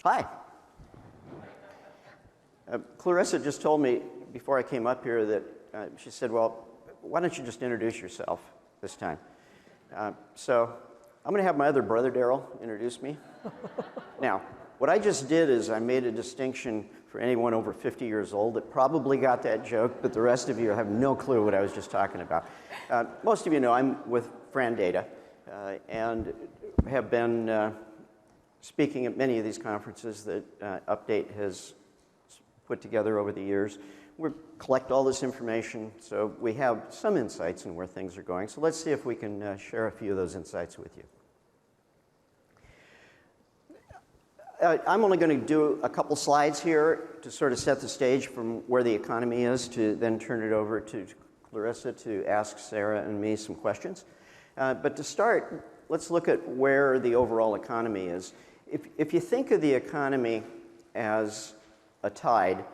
Hi. Clarissa just told me before I came up here that she said, well, why don't you just introduce yourself this time? So I'm going to have my other brother, Daryl, introduce me. Now, what I just did is I made a distinction for anyone over 50 years old that probably got that joke, but the rest of you have no clue what I was just talking about. Most of you know I'm with Frandata and have been speaking at many of these conferences that Update has put together over the years. We collect all this information, so we have some insights in where things are going. So let's see if we can share a few of those insights with you. I'm only going to do a couple slides here to sort of set the stage from where the economy is to then turn it over to Clarissa to ask Sarah and me some questions. But to start, let's look at where the overall economy is. If you think of the economy as a tide,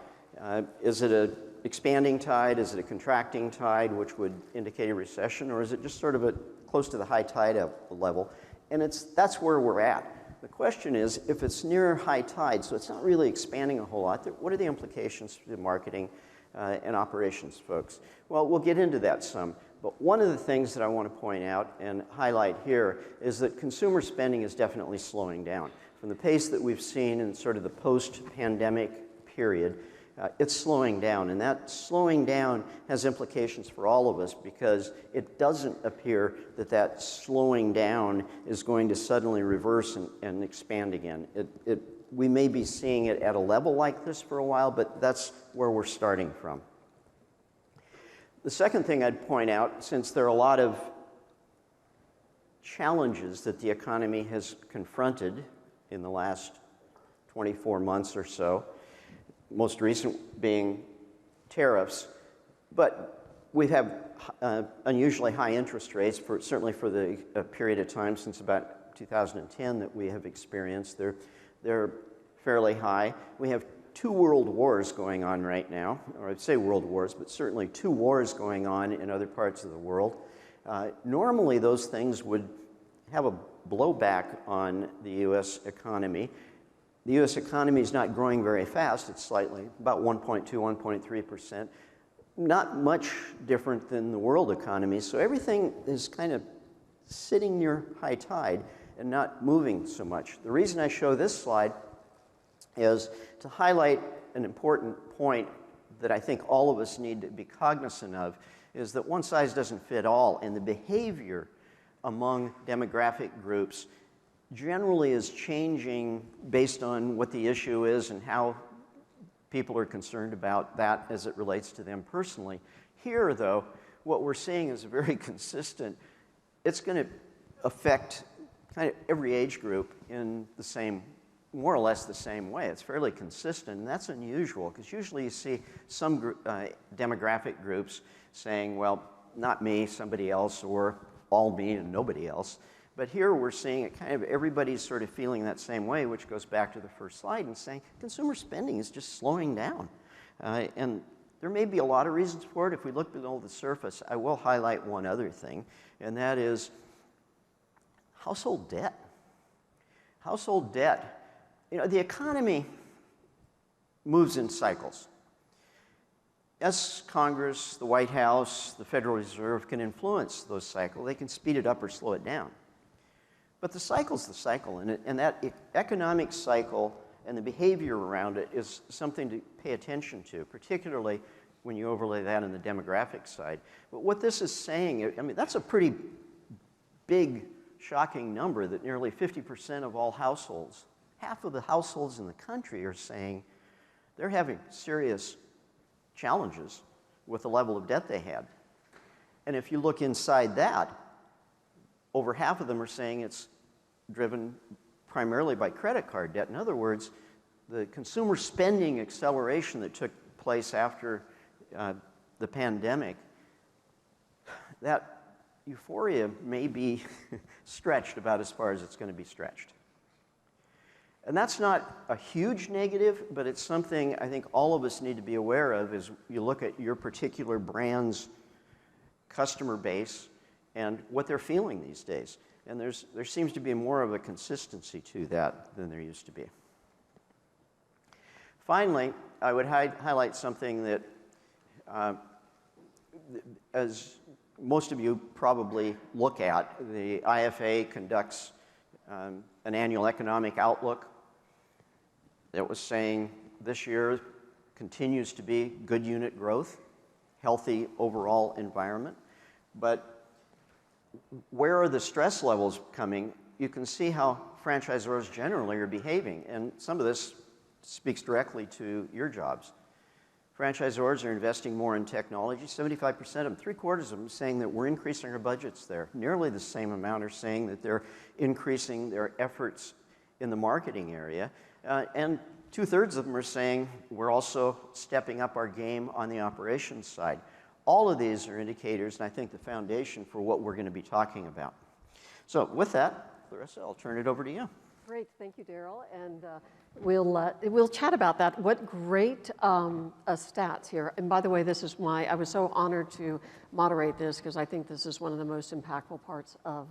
is it an expanding tide? Is it a contracting tide, which would indicate a recession? Or is it just sort of close to the high tide level? And that's where we're at. The question is, if it's near high tide, so it's not really expanding a whole lot, what are the implications for the marketing and operations folks? Well, we'll get into that some. But one of the things that I want to point out and highlight here is that consumer spending is definitely slowing down. From the pace that we've seen in sort of the post-pandemic period, it's slowing down. And that slowing down has implications for all of us because it doesn't appear that that slowing down is going to suddenly reverse and expand again. We may be seeing it at a level like this for a while, but that's where we're starting from. The second thing I'd point out, since there are a lot of challenges that the economy has confronted in the last 24 months or so, most recent being tariffs, but we have unusually high interest rates, certainly for the period of time since about 2010 that we have experienced. They're fairly high. We have 2 world wars going on right now, or I'd say world wars, but certainly 2 wars going on in other parts of the world. Normally those things would have a blowback on the U.S. economy. The U.S. economy is not growing very fast. It's slightly, about 1.2, 1.3%. Not much different than the world economy. So everything is kind of sitting near high tide and not moving so much. The reason I show this slide is to highlight an important point that I think all of us need to be cognizant of, is that one size doesn't fit all, and the behavior among demographic groups generally is changing based on what the issue is and how people are concerned about that as it relates to them personally. Here, though, what we're seeing is very consistent. It's going to affect kind of every age group in the same, more or less the same way. It's fairly consistent, and that's unusual because usually you see some demographic groups saying, well, not me, somebody else, or all me and nobody else. But here we're seeing it kind of everybody's sort of feeling that same way, which goes back to the first slide and saying consumer spending is just slowing down. And there may be a lot of reasons for it. If we look below the surface, I will highlight one other thing, and that is household debt. Household debt. You know, the economy moves in cycles. As Congress, the White House, the Federal Reserve can influence those cycles, they can speed it up or slow it down. But the cycle's the cycle, and that economic cycle and the behavior around it is something to pay attention to, particularly when you overlay that in the demographic side. But what this is saying, I mean, that's a pretty big, shocking number that nearly 50% of all households, half of the households in the country are saying they're having serious challenges with the level of debt they had. And if you look inside that, over half of them are saying it's driven primarily by credit card debt. In other words, the consumer spending acceleration that took place after the pandemic, that euphoria may be stretched about as far as it's going to be stretched. And that's not a huge negative, but it's something I think all of us need to be aware of as you look at your particular brand's customer base and what they're feeling these days. And there seems to be more of a consistency to that than there used to be. Finally, I would highlight something that, as most of you probably look at, the IFA conducts an annual economic outlook that was saying this year continues to be good unit growth, healthy overall environment. But where are the stress levels coming? You can see how franchisors generally are behaving, and some of this speaks directly to your jobs. Franchisors are investing more in technology. 75% of them, 3/4 of them, saying that we're increasing our budgets there. Nearly the same amount are saying that they're increasing their efforts in the marketing area. And 2/3 of them are saying we're also stepping up our game on the operations side. All of these are indicators, and I think the foundation for what we're going to be talking about. So with that, Clarissa, I'll turn it over to you. Great, thank you, Daryl, and we'll chat about that. What great stats here. And by the way, I was so honored to moderate this because I think this is one of the most impactful parts of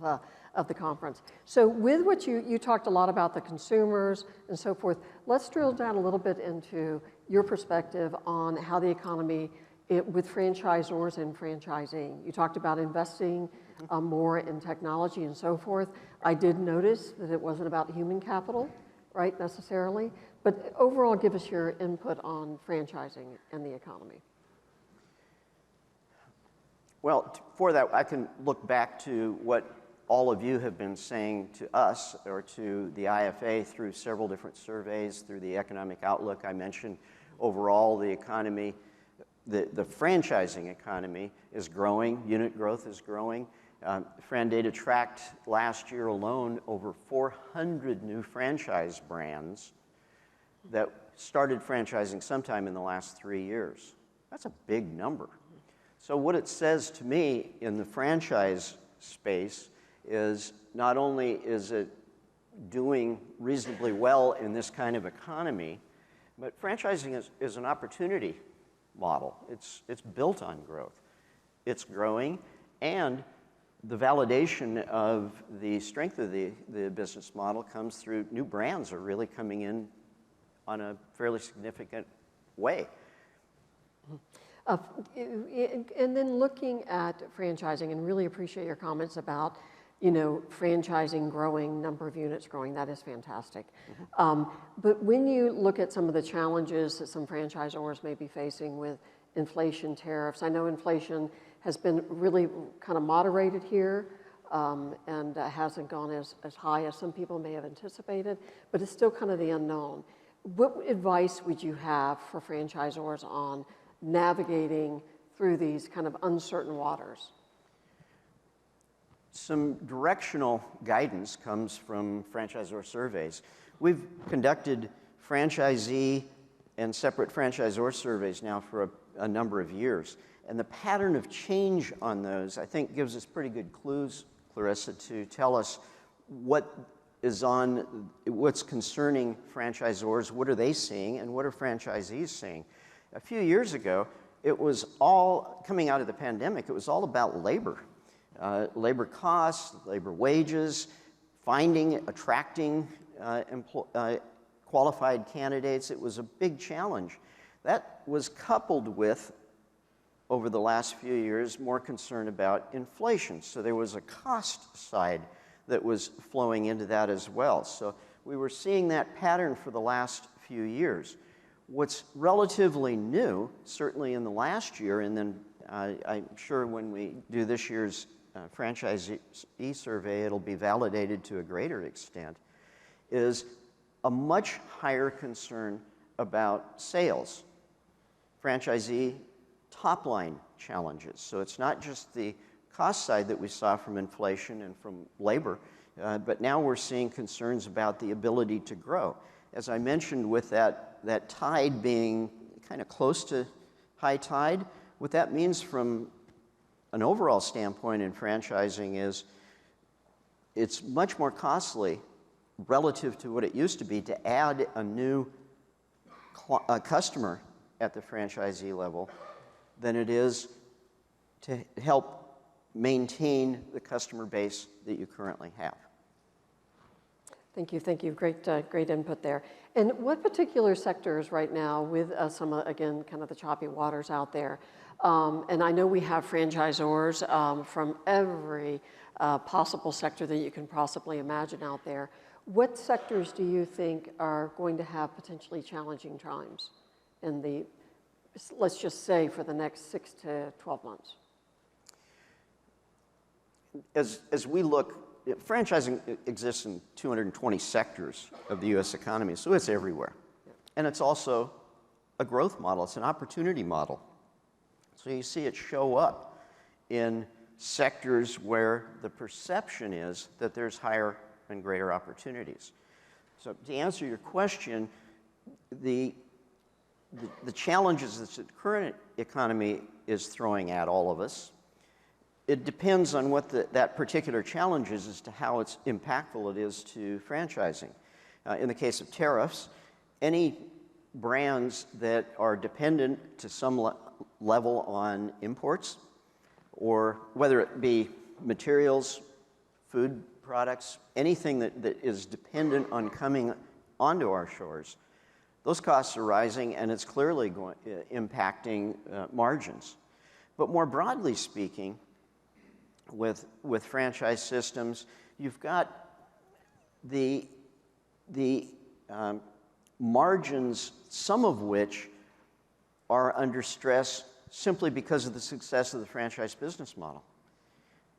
the conference. So with what you talked a lot about the consumers and so forth, let's drill down a little bit into your perspective on how the economy with franchisors and franchising. You talked about investing more in technology and so forth. I did notice that it wasn't about human capital, right, necessarily, but overall give us your input on franchising and the economy. Well, for that, I can look back to what all of you have been saying to us or to the IFA through several different surveys, through the economic outlook. I mentioned overall the economy, the franchising economy is growing, unit growth is growing. FranData tracked last year alone over 400 new franchise brands that started franchising sometime in the last 3 years. That's a big number. So what it says to me in the franchise space is not only is it doing reasonably well in this kind of economy, but franchising is an opportunity model. It's built on growth. It's growing, and the validation of the strength of the business model comes through new brands are really coming in on a fairly significant way. And then looking at franchising, and really appreciate your comments about, franchising growing, number of units growing, that is fantastic. But when you look at some of the challenges that some franchisors may be facing with inflation, tariffs, I know inflation has been really kind of moderated here and hasn't gone as high as some people may have anticipated, but it's still kind of the unknown. What advice would you have for franchisors on navigating through these kind of uncertain waters? Some directional guidance comes from franchisor surveys. We've conducted franchisee and separate franchisor surveys now for a number of years. And the pattern of change on those, I think, gives us pretty good clues, Clarissa, to tell us what's concerning franchisors, what are they seeing, and what are franchisees seeing. A few years ago, it was all, coming out of the pandemic, it was all about labor. Labor costs, labor wages, attracting qualified candidates. It was a big challenge. That was coupled with, over the last few years, more concern about inflation. So there was a cost side that was flowing into that as well. So we were seeing that pattern for the last few years. What's relatively new, certainly in the last year, and then I'm sure when we do this year's franchisee survey, it'll be validated to a greater extent, is a much higher concern about sales. Franchisee top-line challenges. So it's not just the cost side that we saw from inflation and from labor, but now we're seeing concerns about the ability to grow. As I mentioned, with that tide being kind of close to high tide, what that means from an overall standpoint in franchising is it's much more costly relative to what it used to be to add a new customer at the franchisee level than it is to help maintain the customer base that you currently have. Thank you. Great input there. And what particular sectors right now, with some, again, kind of the choppy waters out there, and I know we have franchisors from every possible sector that you can possibly imagine out there. What sectors do you think are going to have potentially challenging times in the, let's just say, for the next 6 to 12 months? As we look, franchising exists in 220 sectors of the U.S. economy, so it's everywhere. And it's also a growth model. It's an opportunity model. So you see it show up in sectors where the perception is that there's higher and greater opportunities. So to answer your question, the challenges that the current economy is throwing at all of us, it depends on what that particular challenge is as to how it's impactful it is to franchising. In the case of tariffs, any brands that are dependent to some level on imports, or whether it be materials, food products, anything that is dependent on coming onto our shores, those costs are rising, and it's clearly impacting margins. But more broadly speaking, with franchise systems, you've got the margins, some of which are under stress simply because of the success of the franchise business model.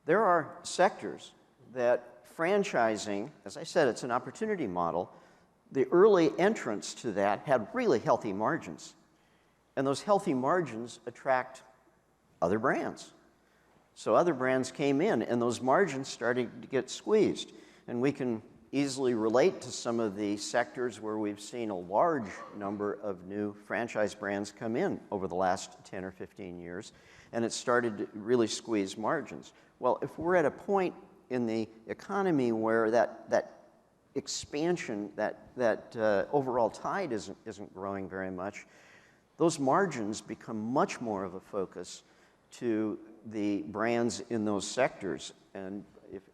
There are sectors that franchising, as I said, it's an opportunity model. The early entrants to that had really healthy margins, and those healthy margins attract other brands. So other brands came in, and those margins started to get squeezed. And we can easily relate to some of the sectors where we've seen a large number of new franchise brands come in over the last 10 or 15 years, and it started to really squeeze margins. Well, if we're at a point in the economy where that expansion, that overall tide isn't growing very much, those margins become much more of a focus to the brands in those sectors. And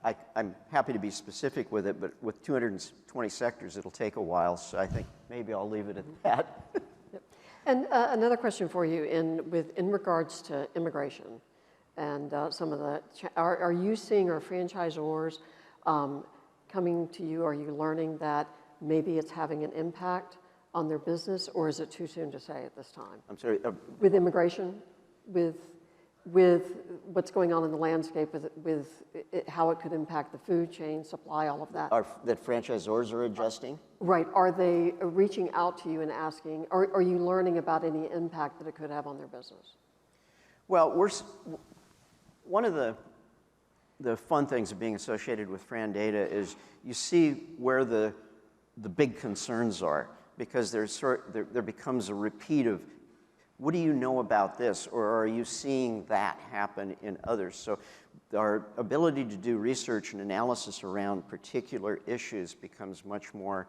I'm happy to be specific with it, but with 220 sectors, it'll take a while, so I think maybe I'll leave it at that. Yep. And another question for you in regards to immigration and some of the, are you seeing our franchisors coming to you? Are you learning that maybe it's having an impact on their business, or is it too soon to say at this time? I'm sorry? With immigration, with what's going on in the landscape, with how it could impact the food chain, supply, all of that. That franchisors are adjusting? Right. Are they reaching out to you and asking, are you learning about any impact that it could have on their business? Well, one of the fun things of being associated with Fran Data is you see where the big concerns are, because there becomes a repeat of, what do you know about this, or are you seeing that happen in others? So our ability to do research and analysis around particular issues becomes much more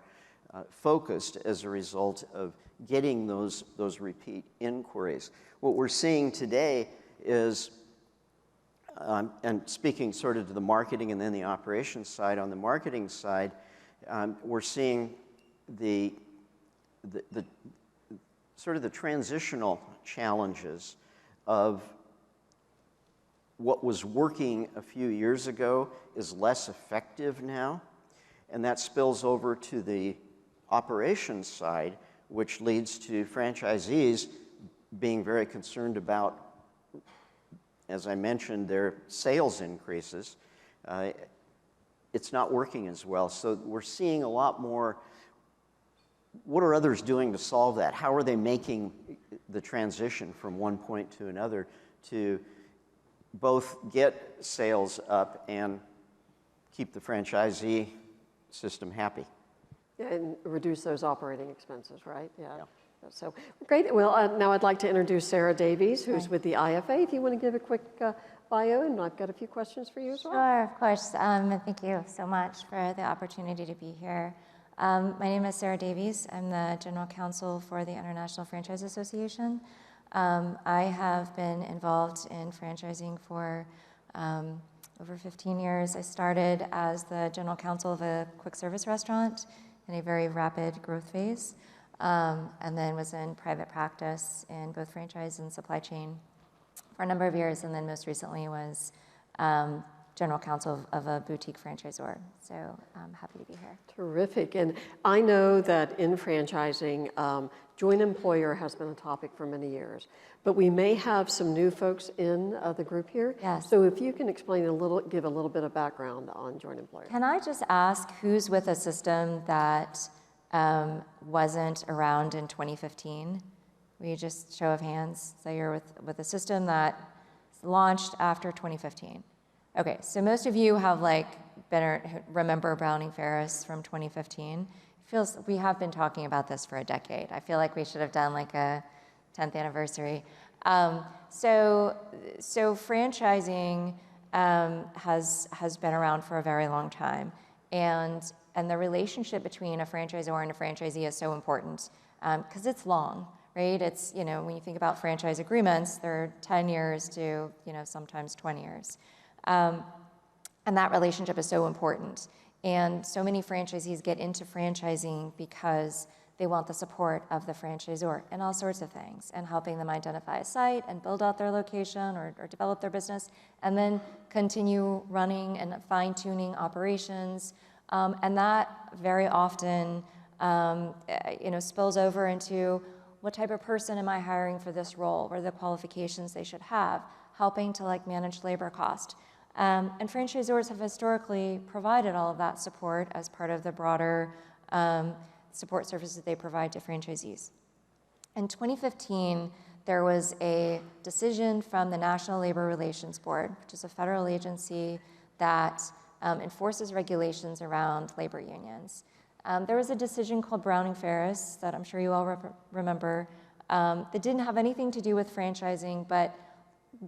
focused as a result of getting those repeat inquiries. What we're seeing today is, and speaking sort of to the marketing and then the operations side, on the marketing side, we're seeing the sort of the transitional challenges of what was working a few years ago is less effective now, and that spills over to the operations side, which leads to franchisees being very concerned about, as I mentioned, their sales increases. It's not working as well, so we're seeing a lot more. What are others doing to solve that? How are they making the transition from one point to another to both get sales up and keep the franchisee system happy? Yeah, and reduce those operating expenses, right? Yeah. So great. Well, now I'd like to introduce Sarah Davies, who's with the IFA. If you want to give a quick bio, and I've got a few questions for you as well. Sure, of course. Thank you so much for the opportunity to be here. My name is Sarah Davies. I'm the General Counsel for the International Franchise Association. I have been involved in franchising for over 15 years. I started as the general counsel of a quick service restaurant in a very rapid growth phase, and then was in private practice in both franchise and supply chain for a number of years, and then most recently was general counsel of a boutique franchisor. So I'm happy to be here. Terrific. And I know that in franchising, joint employer has been a topic for many years, but we may have some new folks in the group here. Yes. So if you can explain give a little bit of background on joint employer. Can I just ask who's with a system that wasn't around in 2015? Will you just show of hands say you're with a system that launched after 2015? Okay, so most of you have remember Browning Ferris from 2015. We have been talking about this for a decade. I feel like we should have done like a 10th anniversary. So franchising has been around for a very long time, and the relationship between a franchisor and a franchisee is so important because it's long, right? It's, when you think about franchise agreements, they're 10 years to sometimes 20 years. And that relationship is so important. And so many franchisees get into franchising because they want the support of the franchisor in all sorts of things, and helping them identify a site and build out their location or develop their business, and then continue running and fine-tuning operations. And that very often spills over into what type of person am I hiring for this role? What are the qualifications they should have? Helping to manage labor cost. And franchisors have historically provided all of that support as part of the broader support services they provide to franchisees. In 2015, there was a decision from the National Labor Relations Board, which is a federal agency that enforces regulations around labor unions. There was a decision called Browning Ferris that I'm sure you all remember that didn't have anything to do with franchising, but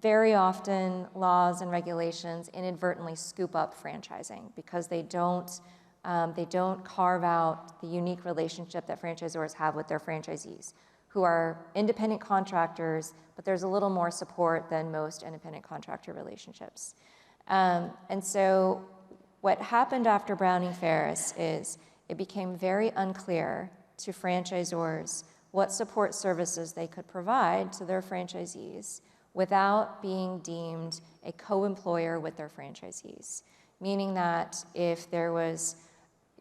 very often laws and regulations inadvertently scoop up franchising because they don't carve out the unique relationship that franchisors have with their franchisees, who are independent contractors, but there's a little more support than most independent contractor relationships. And so what happened after Browning Ferris is it became very unclear to franchisors what support services they could provide to their franchisees without being deemed a co-employer with their franchisees. Meaning that if there was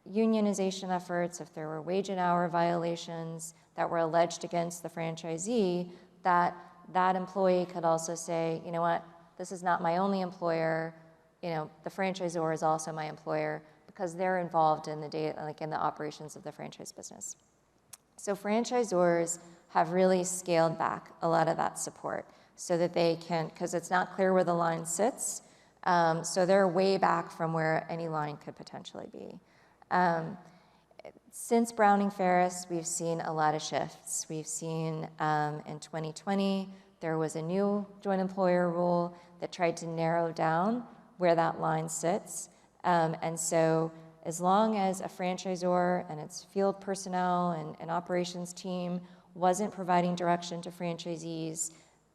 unionization efforts, if there were wage and hour violations that were alleged against the franchisee, that employee could also say, you know what, this is not my only employer, the franchisor is also my employer, because they're involved in in the operations of the franchise business. So franchisors have really scaled back a lot of that support so that they can, because it's not clear where the line sits, so they're way back from where any line could potentially be. Since Browning Ferris, we've seen a lot of shifts. We've seen in 2020, there was a new joint employer rule that tried to narrow down where that line sits. And so as long as a franchisor and its field personnel and operations team wasn't providing direction to franchisees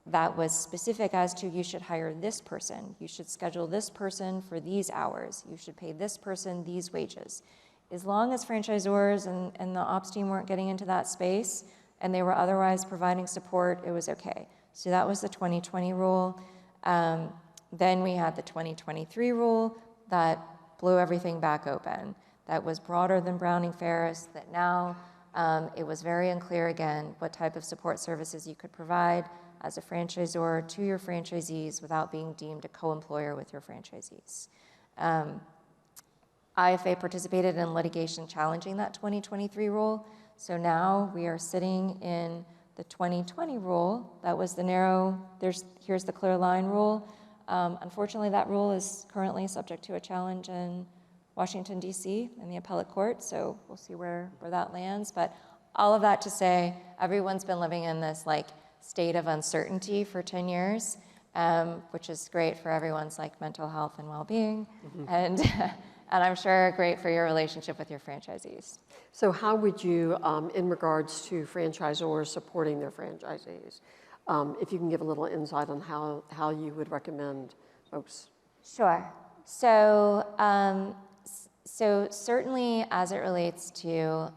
that was specific as to you should hire this person, you should schedule this person for these hours, you should pay this person these wages. As long as franchisors and the ops team weren't getting into that space and they were otherwise providing support, it was okay. So that was the 2020 rule. Then we had the 2023 rule that blew everything back open. That was broader than Browning Ferris, that now it was very unclear again what type of support services you could provide as a franchisor to your franchisees without being deemed a co-employer with your franchisees. IFA participated in litigation challenging that 2023 rule. So now we are sitting in the 2020 rule. That was the narrow, here's the clear line rule. Unfortunately, that rule is currently subject to a challenge in Washington, D.C. in the appellate court, so we'll see where that lands. But all of that to say, everyone's been living in this state of uncertainty for 10 years, which is great for everyone's mental health and well-being, and I'm sure great for your relationship with your franchisees. So how would you, in regards to franchisors supporting their franchisees, if you can give a little insight on how you would recommend folks? Sure. So certainly as it relates to,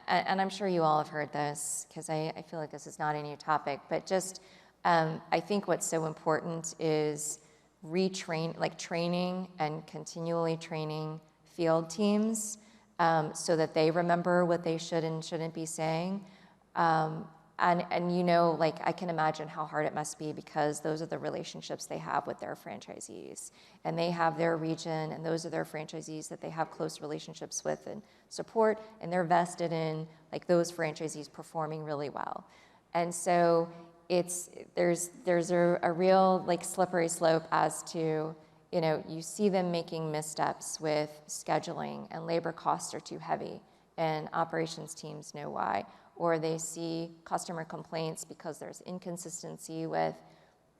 and I'm sure you all have heard this because I feel like this is not a new topic, but just I think what's so important is training and continually training field teams so that they remember what they should and shouldn't be saying. And you know, like I can imagine how hard it must be because those are the relationships they have with their franchisees. And they have their region, and those are their franchisees that they have close relationships with and support, and they're vested in like those franchisees performing really well. And so there's a real like slippery slope as to, you know, you see them making missteps with scheduling and labor costs are too heavy, and operations teams know why. Or they see customer complaints because there's inconsistency with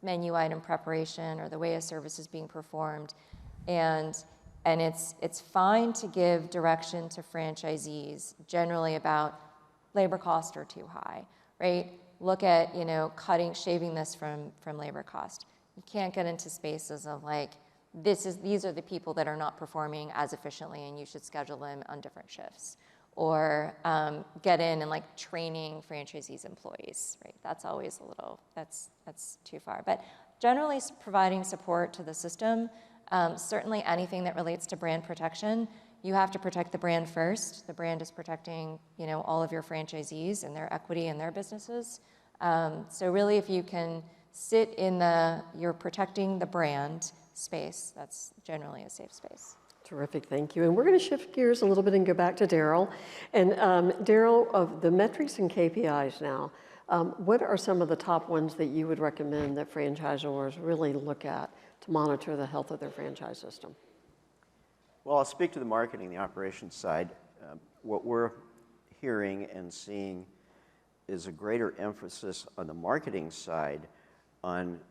menu item preparation or the way a service is being performed. And it's fine to give direction to franchisees generally about labor costs are too high, right? Look at, you know, shaving this from labor cost. You can't get into spaces of like, these are the people that are not performing as efficiently and you should schedule them on different shifts. Or get in and like training franchisees' employees, right? That's always a little, that's too far. But generally providing support to the system, certainly anything that relates to brand protection, you have to protect the brand first. The brand is protecting, you know, all of your franchisees and their equity in their businesses. So really if you can sit in you're protecting the brand space, that's generally a safe space. Terrific, thank you. And we're going to shift gears a little bit and go back to Daryl. And Daryl, of the metrics and KPIs now, what are some of the top ones that you would recommend that franchisors really look at to monitor the health of their franchise system? Well, I'll speak to the marketing, the operations side. What we're hearing and seeing is a greater emphasis on the marketing side on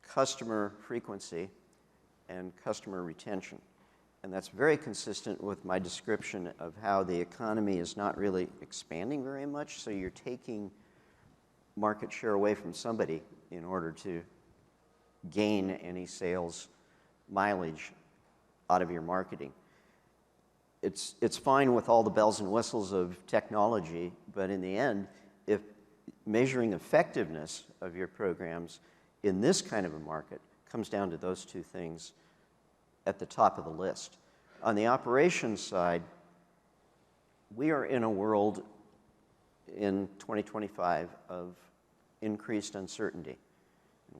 customer frequency and customer retention. And that's very consistent with my description of how the economy is not really expanding very much, so you're taking market share away from somebody in order to gain any sales mileage out of your marketing. It's fine with all the bells and whistles of technology, but in the end, if measuring effectiveness of your programs in this kind of a market comes down to those two things at the top of the list. On the operations side, we are in a world in 2025 of increased uncertainty.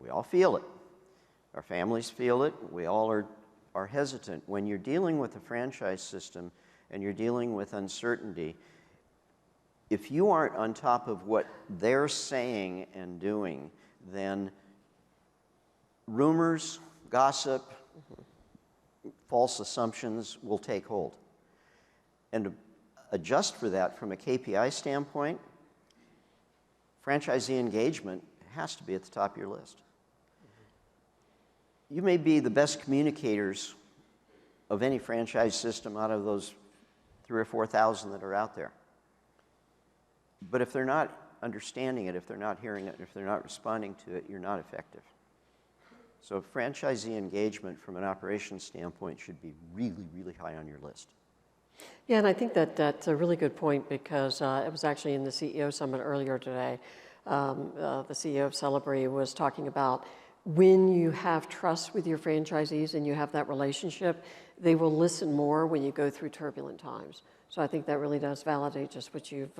We all feel it. Our families feel it. We all are hesitant. When you're dealing with a franchise system and you're dealing with uncertainty, if you aren't on top of what they're saying and doing, then rumors, gossip, false assumptions will take hold. And to adjust for that from a KPI standpoint, franchisee engagement has to be at the top of your list. You may be the best communicators of any franchise system out of those 3,000 or 4,000 that are out there. But if they're not understanding it, if they're not hearing it, if they're not responding to it, you're not effective. So franchisee engagement from an operations standpoint should be really, really high on your list. Yeah, and I think that's a really good point because it was actually in the CEO Summit earlier today. The CEO of Celebree was talking about when you have trust with your franchisees and you have that relationship, they will listen more when you go through turbulent times. So I think that really does validate just what you've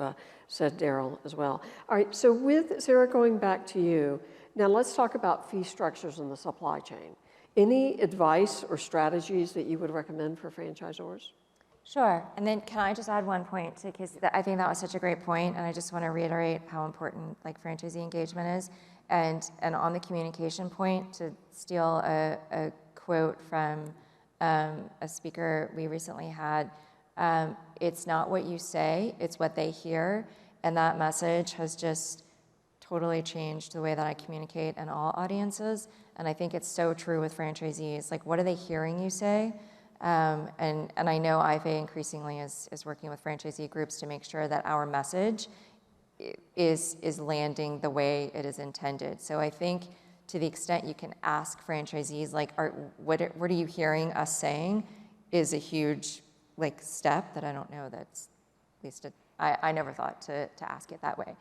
said, Daryl, as well. All right, so with Sarah, going back to you, now let's talk about fee structures in the supply chain. Any advice or strategies that you would recommend for franchisors? Sure, and then can I just add one point, because I think that was such a great point, and I just want to reiterate how important like franchisee engagement is. And on the communication point, to steal a quote from a speaker we recently had, it's not what you say, it's what they hear. And that message has just totally changed the way that I communicate in all audiences. And I think it's so true with franchisees. Like, what are they hearing you say? And I know IFA increasingly is working with franchisee groups to make sure that our message is landing the way it is intended. So I think to the extent you can ask franchisees, like, what are you hearing us saying, is a huge like step that I don't know that's, at least I never thought to ask it that way.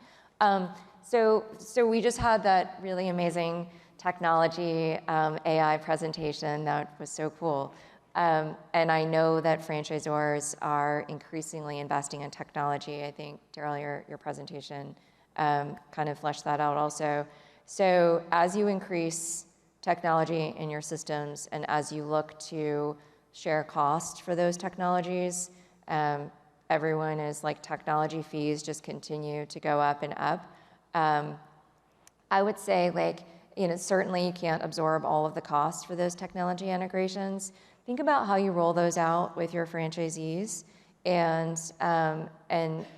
So we just had that really amazing technology AI presentation that was so cool. And I know that franchisors are increasingly investing in technology. I think, Daryl, your presentation kind of fleshed that out also. So as you increase technology in your systems and as you look to share cost for those technologies, everyone is like, technology fees just continue to go up and up. I would say, like, certainly you can't absorb all of the costs for those technology integrations. Think about how you roll those out with your franchisees and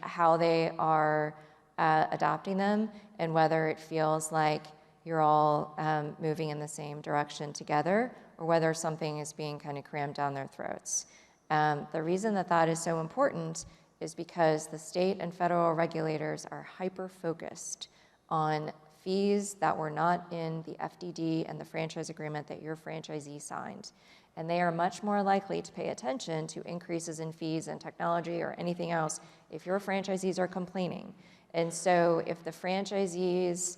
how they are adopting them, and whether it feels like you're all moving in the same direction together, or whether something is being kind of crammed down their throats. The reason that is so important is because the state and federal regulators are hyper-focused on fees that were not in the FDD and the franchise agreement that your franchisee signed. And they are much more likely to pay attention to increases in fees and technology or anything else if your franchisees are complaining. And so if the franchisees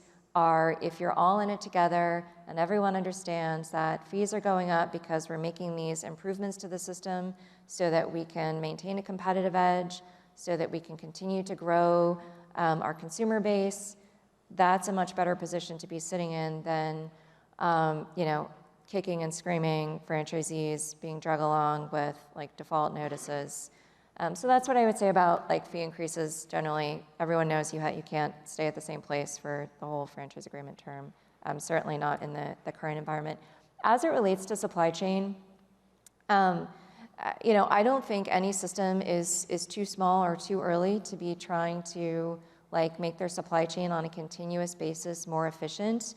if you're all in it together and everyone understands that fees are going up because we're making these improvements to the system so that we can maintain a competitive edge, so that we can continue to grow our consumer base, that's a much better position to be sitting in than, kicking and screaming franchisees being dragged along with like default notices. So that's what I would say about like fee increases. Generally, everyone knows you can't stay at the same place for the whole franchise agreement term. Certainly not in the current environment. As it relates to supply chain, I don't think any system is too small or too early to be trying to like make their supply chain on a continuous basis more efficient.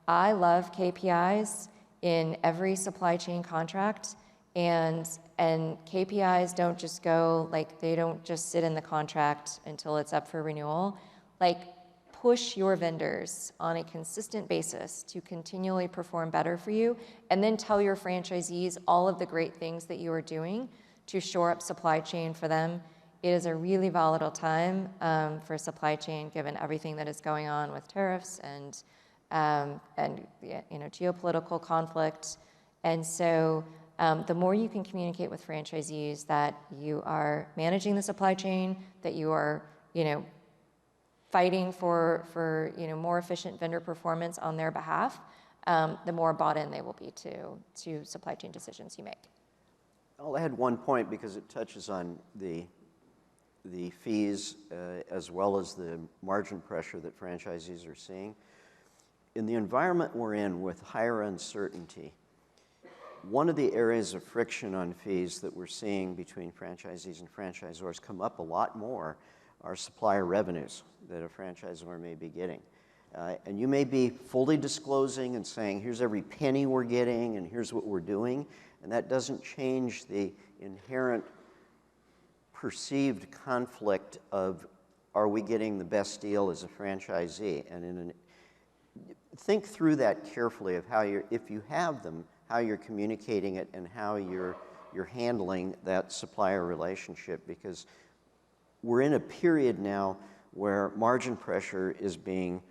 I love KPIs in every supply chain contract, and KPIs don't just go, like, they don't just sit in the contract until it's up for renewal. Like, push your vendors on a consistent basis to continually perform better for you, and then tell your franchisees all of the great things that you are doing to shore up supply chain for them. It is a really volatile time for supply chain, given everything that is going on with tariffs and geopolitical conflict. And so the more you can communicate with franchisees that you are managing the supply chain, that you are fighting for more efficient vendor performance on their behalf, the more bought in they will be to supply chain decisions you make. I'll add one point because it touches on the fees as well as the margin pressure that franchisees are seeing. In the environment we're in with higher uncertainty, one of the areas of friction on fees that we're seeing between franchisees and franchisors come up a lot more are supplier revenues that a franchisor may be getting. And you may be fully disclosing and saying, here's every penny we're getting and here's what we're doing, and that doesn't change the inherent perceived conflict of, are we getting the best deal as a franchisee? And think through that carefully of how if you have them, how you're communicating it and how you're handling that supplier relationship, because we're in a period now where margin pressure is being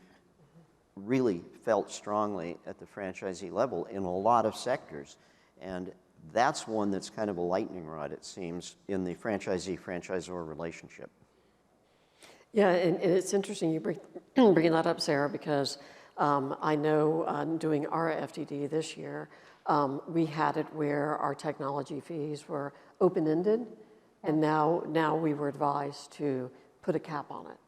really felt strongly at the franchisee level in a lot of sectors. And that's one that's kind of a lightning rod, it seems, in the franchisee-franchisor relationship. Yeah, and it's interesting you bring that up, Sarah, because I know doing our FDD this year, we had it where our technology fees were open-ended, and now we were advised to put a cap on it.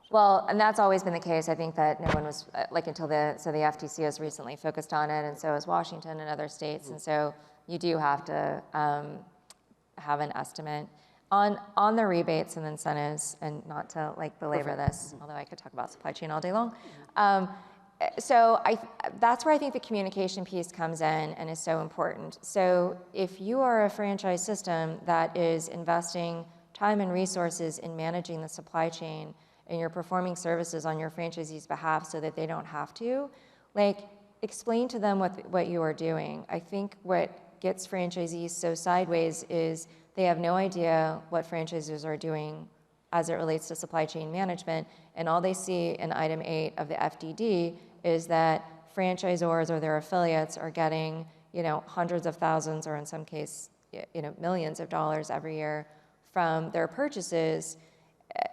Well, and that's always been the case. I think that no one was, until the FTC has recently focused on it, and so has Washington and other states, and so you do have to have an estimate on the rebates and incentives, and not to belabor this, although I could talk about supply chain all day long. So that's where I think the communication piece comes in and is so important. So if you are a franchise system that is investing time and resources in managing the supply chain, and you're performing services on your franchisees' behalf so that they don't have to, Like, explain to them what you are doing. I think what gets franchisees so sideways is they have no idea what franchisors are doing as it relates to supply chain management, and all they see in item 8 of the FDD is that franchisors or their affiliates are getting, hundreds of thousands, or in some case, millions of dollars every year from their purchases.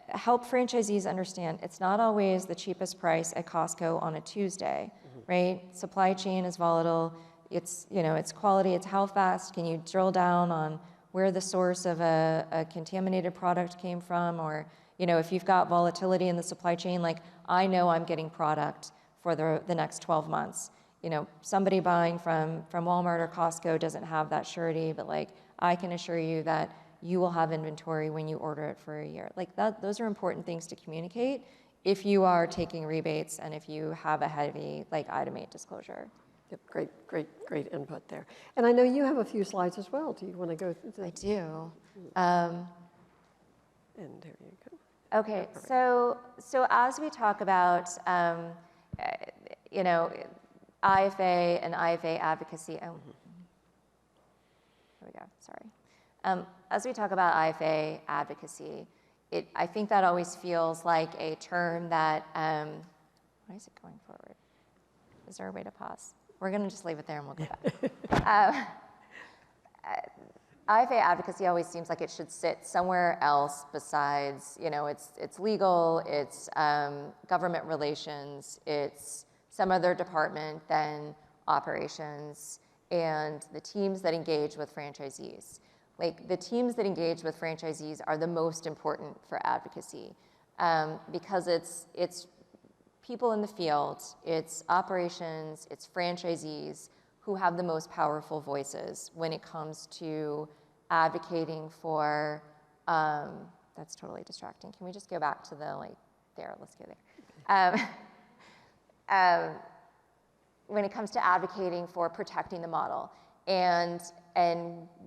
Help franchisees understand it's not always the cheapest price at Costco on a Tuesday, right? Supply chain is volatile. It's, it's quality, it's how fast can you drill down on where the source of a contaminated product came from, or, if you've got volatility in the supply chain, like I know I'm getting product for the next 12 months. Somebody buying from Walmart or Costco doesn't have that surety, but like I can assure you that you will have inventory when you order it for a year. Like those are important things to communicate if you are taking rebates and if you have a heavy item 8 disclosure. Yep, great input there. And I know you have a few slides as well. Do you want to go through? I do. And there you go. Okay, so as we talk about, IFA and IFA advocacy. Oh, there we go. Sorry. As we talk about IFA advocacy, I think that always feels like a term that. Why is it going forward? Is there a way to pause? We're going to just leave it there and we'll go back. IFA advocacy always seems like it should sit somewhere else besides, it's legal, it's government relations, it's some other department than operations, and the teams that engage with franchisees. Like the teams that engage with franchisees are the most important for advocacy because it's people in the field, it's operations, it's franchisees who have the most powerful voices when it comes to advocating for, that's totally distracting. Can we just go back to there, let's go there. When it comes to advocating for protecting the model. And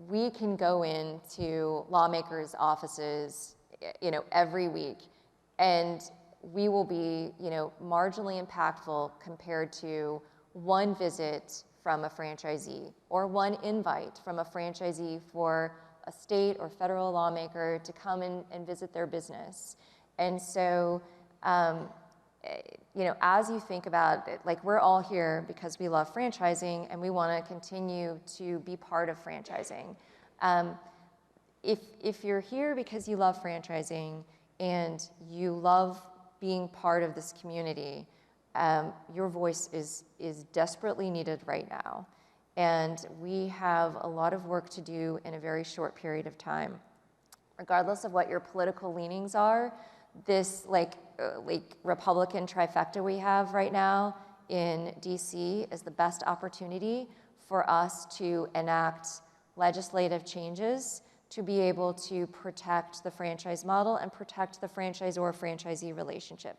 we can go into lawmakers' offices, every week, and we will be, marginally impactful compared to one visit from a franchisee or one invite from a franchisee for a state or federal lawmaker to come and visit their business. And so, as you think about it, we're all here because we love franchising and we want to continue to be part of franchising. If you're here because you love franchising and you love being part of this community, your voice is desperately needed right now. And we have a lot of work to do in a very short period of time. Regardless of what your political leanings are, this Republican trifecta we have right now in DC is the best opportunity for us to enact legislative changes to be able to protect the franchise model and protect the franchisor-franchisee relationship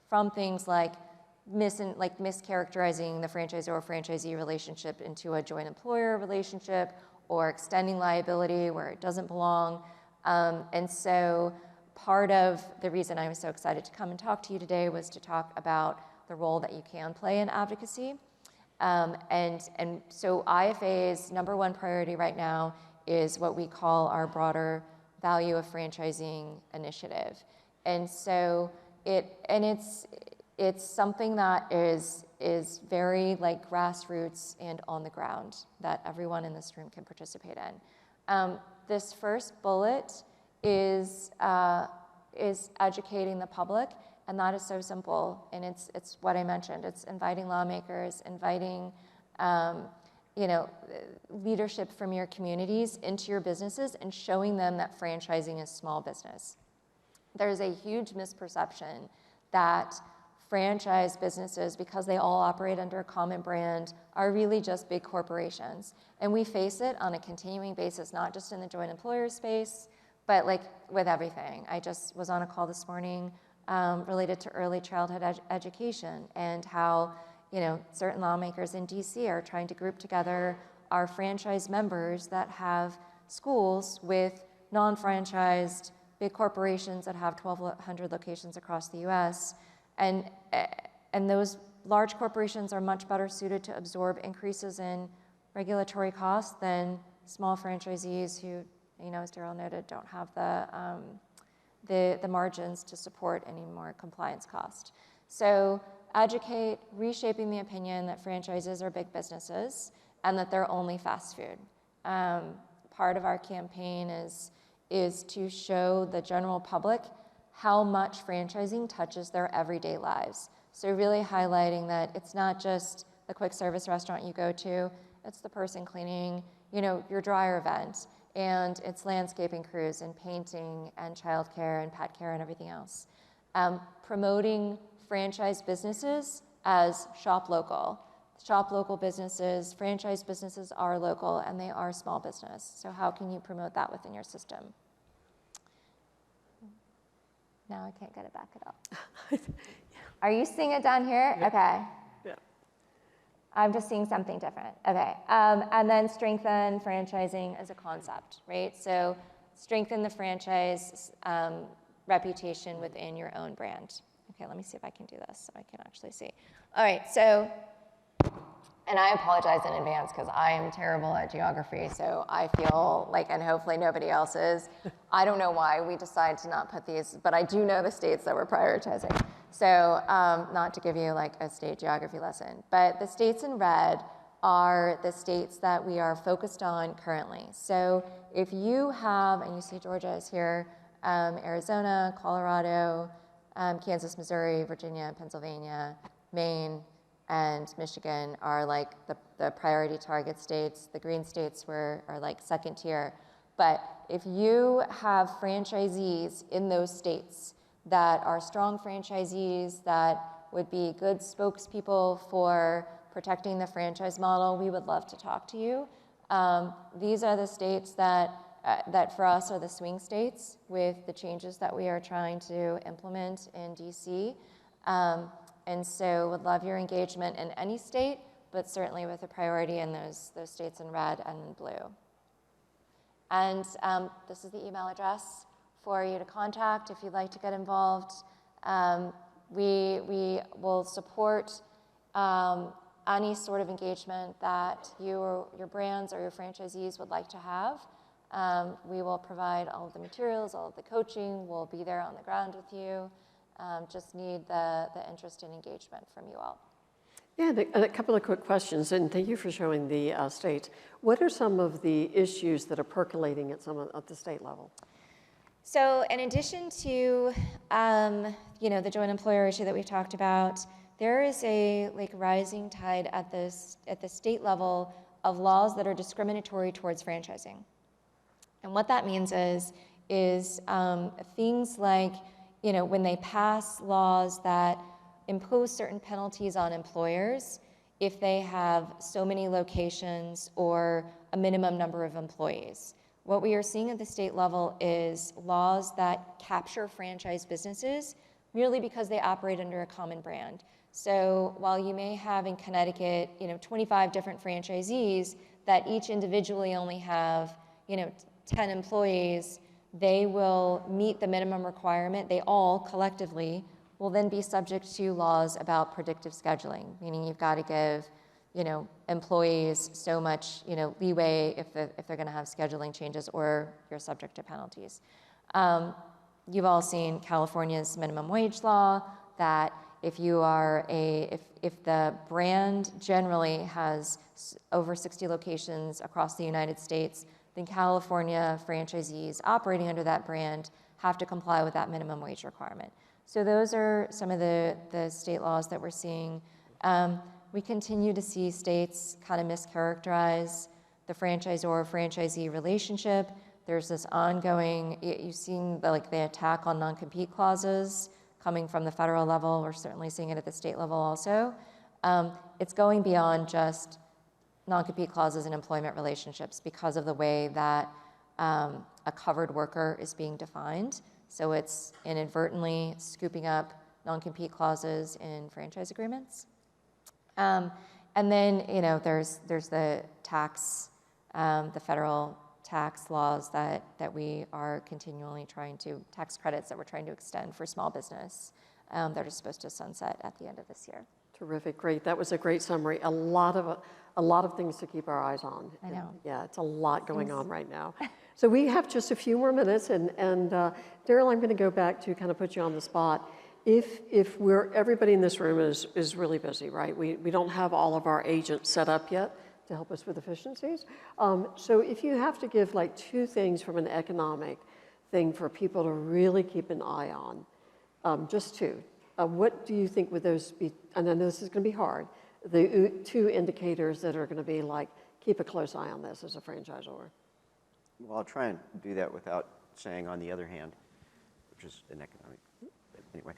from things like mischaracterizing the franchisor-franchisee relationship into a joint employer relationship or extending liability where it doesn't belong. And so part of the reason I was so excited to come and talk to you today was to talk about the role that you can play in advocacy. And so IFA's number one priority right now is what we call our broader value of franchising initiative. And so it's something that is very grassroots and on the ground that everyone in this room can participate in. This first bullet is educating the public, and that is so simple. And it's what I mentioned. It's inviting lawmakers, inviting leadership from your communities into your businesses and showing them that franchising is small business. There's a huge misperception that franchise businesses, because they all operate under a common brand, are really just big corporations. And we face it on a continuing basis, not just in the joint employer space, but with everything. I just was on a call this morning related to early childhood education and how certain lawmakers in DC are trying to group together our franchise members that have schools with non-franchised big corporations that have 1,200 locations across the US. And those large corporations are much better suited to absorb increases in regulatory costs than small franchisees who, as Daryl noted, don't have the margins to support any more compliance cost. So educate, reshaping the opinion that franchises are big businesses and that they're only fast food. Part of our campaign is to show the general public how much franchising touches their everyday lives. So really highlighting that it's not just the quick service restaurant you go to, it's the person cleaning, your dryer event, and it's landscaping crews and painting and childcare and pet care and everything else. Promoting franchise businesses as shop local. Shop local businesses, franchise businesses are local and they are small business. So how can you promote that within your system? Now I can't get it back at all. Are you seeing it down here? Yeah. Okay. Yeah. I'm just seeing something different. Okay. And then strengthen franchising as a concept, right? So strengthen the franchise reputation within your own brand. Okay, let me see if I can do this so I can actually see. All right, so, and I apologize in advance because I am terrible at geography, so I feel like, and hopefully nobody else is, I don't know why we decided to not put these, but I do know the states that we're prioritizing. So not to give you like a state geography lesson, but the states in red are the states that we are focused on currently. So if you have, and you see Georgia is here, Arizona, Colorado, Kansas, Missouri, Virginia, Pennsylvania, Maine, and Michigan are like the priority target states. The green states are like second tier. But if you have franchisees in those states that are strong franchisees that would be good spokespeople for protecting the franchise model, we would love to talk to you. These are the states that for us are the swing states with the changes that we are trying to implement in DC. And so would love your engagement in any state, but certainly with a priority in those states in red and blue. And this is the email address for you to contact if you'd like to get involved. We will support any sort of engagement that you or your brands or your franchisees would like to have. We will provide all of the materials, all of the coaching. We'll be there on the ground with you. Just need the interest and engagement from you all. Yeah, and a couple of quick questions, and thank you for showing the states. What are some of the issues that are percolating at the state level? So in addition to the joint employer issue that we've talked about, there is a rising tide at the state level of laws that are discriminatory towards franchising. And what that means is things like when they pass laws that impose certain penalties on employers if they have so many locations or a minimum number of employees. What we are seeing at the state level is laws that capture franchise businesses merely because they operate under a common brand. So while you may have in Connecticut, 25 different franchisees that each individually only have, 10 employees, they will meet the minimum requirement. They all collectively will then be subject to laws about predictive scheduling, meaning you've got to give, employees so much, leeway if they're going to have scheduling changes, or you're subject to penalties. You've all seen California's minimum wage law that if the brand generally has over 60 locations across the United States, then California franchisees operating under that brand have to comply with that minimum wage requirement. So those are some of the state laws that we're seeing. We continue to see states kind of mischaracterize the franchisor-franchisee relationship. There's this ongoing, you've seen the attack on non-compete clauses coming from the federal level. We're certainly seeing it at the state level also. It's going beyond just non-compete clauses in employment relationships because of the way that a covered worker is being defined. So it's inadvertently scooping up non-compete clauses in franchise agreements. And then, there's the tax, the federal tax laws that we are continually tax credits that we're trying to extend for small business that are supposed to sunset at the end of this year. Terrific, great. That was a great summary. A lot of things to keep our eyes on. I know. Yeah, it's a lot going on right now. So we have just a few more minutes, and Daryl, I'm going to go back to kind of put you on the spot. If everybody in this room is really busy, right? We don't have all of our agents set up yet to help us with efficiencies. So if you have to give like 2 things from an economic thing for people to really keep an eye on, just 2. What do you think would those be? And I know this is going to be hard. The 2 indicators that are going to be like, keep a close eye on this as a franchisor. Well, I'll try and do that without saying on the other hand, which is an economic. Anyway,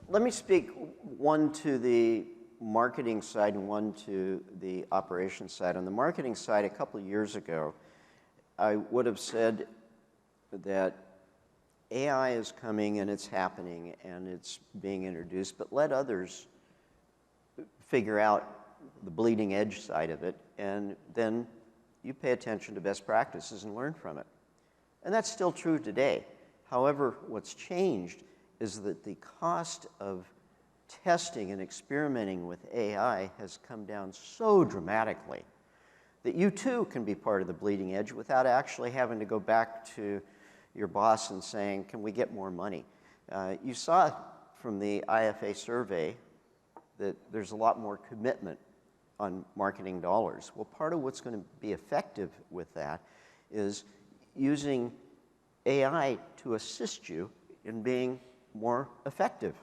let me speak one to the marketing side and one to the operations side. On the marketing side, a couple of years ago, I would have said that AI is coming and it's happening and it's being introduced, but let others figure out the bleeding edge side of it, and then you pay attention to best practices and learn from it. And that's still true today. However, what's changed is that the cost of testing and experimenting with AI has come down so dramatically that you too can be part of the bleeding edge without actually having to go back to your boss and saying, can we get more money? You saw from the IFA survey that there's a lot more commitment on marketing dollars. Well, part of what's going to be effective with that is using AI to assist you in being more effective.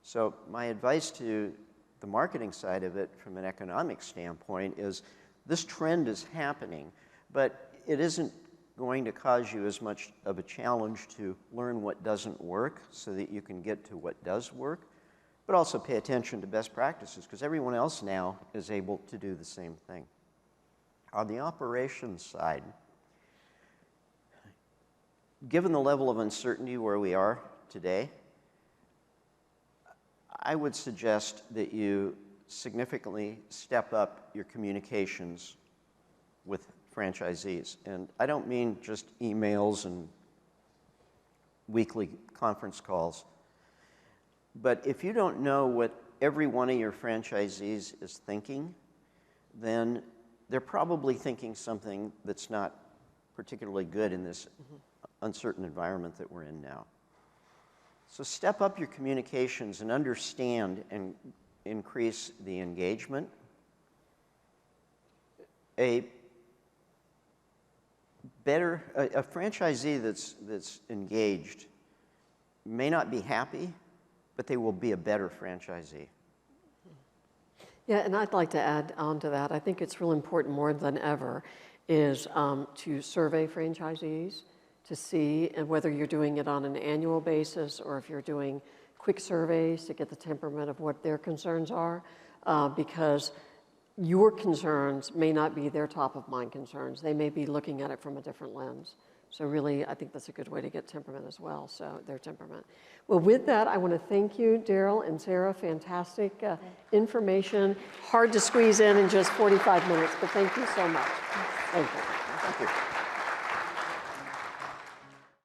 So my advice to the marketing side of it from an economic standpoint is this trend is happening, but it isn't going to cause you as much of a challenge to learn what doesn't work so that you can get to what does work, but also pay attention to best practices because everyone else now is able to do the same thing. On the operations side, given the level of uncertainty where we are today, I would suggest that you significantly step up your communications with franchisees. And I don't mean just emails and weekly conference calls, but if you don't know what every one of your franchisees is thinking, then they're probably thinking something that's not particularly good in this uncertain environment that we're in now. So step up your communications and understand and increase the engagement. A franchisee that's engaged may not be happy, but they will be a better franchisee. Yeah, and I'd like to add on to that. I think it's real important more than ever is to survey franchisees to see and whether you're doing it on an annual basis or if you're doing quick surveys to get the temperament of what their concerns are, because your concerns may not be their top of mind concerns. They may be looking at it from a different lens. So really, I think that's a good way to get temperament as well, so their temperament. Well, with that, I want to thank you, Daryl and Sarah. Fantastic information. Hard to squeeze in just 45 minutes, but thank you so much. Thank you. Thank you.